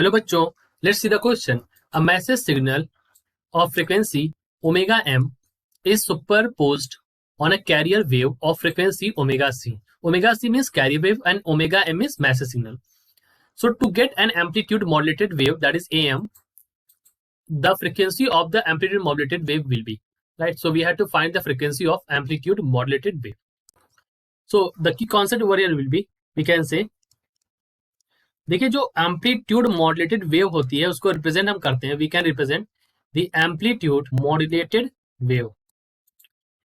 Hello bachcho, let's see the question. A message signal of frequency omega m is superposed on a carrier wave of frequency omega c. Omega c means carrier wave and omega m is message signal. So to get an amplitude modulated wave, that is am, the frequency of the amplitude modulated wave will be, right? So we have to find the frequency of amplitude modulated wave. So the key concept over here will be, we can say, देखिए जो amplitude modulated wave होती है उसको represent हम करते हैं, we can represent the amplitude modulated wave.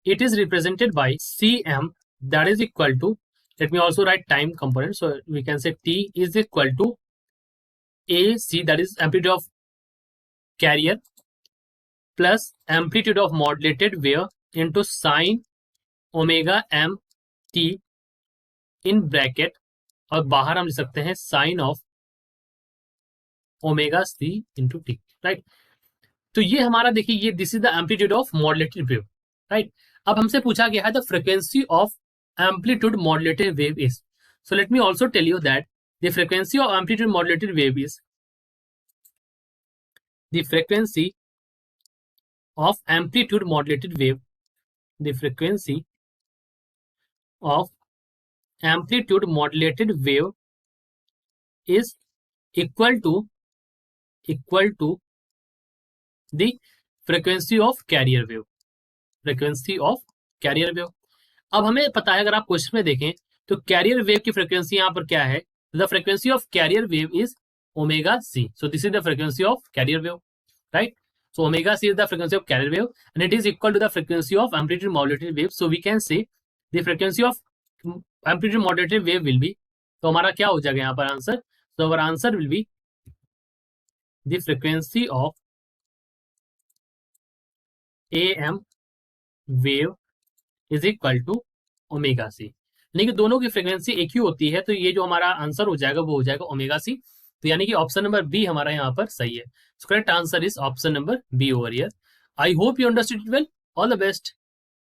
It is represented by cm, that is equal to, let me also write time component, so we can say t is equal to ac, that is amplitude of carrier, plus amplitude of modulated wave into sin omega m t in bracket, और बाहर हम लिख सकते हैं sine of omega c into t, right. तो ये हमारा देखिए, ये this is the amplitude of modulated wave, right. अब हमसे पूछा गया है the frequency of amplitude modulated wave is. So let me also tell you that the frequency of amplitude modulated wave is the frequency of amplitude modulated wave, the frequency of amplitude modulated wave is equal to the frequency of carrier wave, frequency of carrier wave. अब हमें पता है, अगर आप question में देखें तो carrier wave की फ्रीक्वेंसी यहाँ पर क्या है, the frequency of carrier wave is omega c. So this is the frequency of carrier wave, right. So omega c is the frequency of carrier wave and it is equal to the frequency of amplitude modulated wave. So we can say the frequency of amplitude modulated wave will be, तो हमारा क्या हो जाएगा यहाँ पर answer, so our answer will be the frequency of am wave is equal to omega c. यानी कि दोनों की फ्रीक्वेंसी एक ही होती है, तो ये जो हमारा आंसर हो जाएगा वो हो जाएगा ओमेगा सी. तो यानी कि ऑप्शन नंबर बी हमारा यहाँ पर सही है. Correct answer is option number B over here. I hope you understood it well. All the best.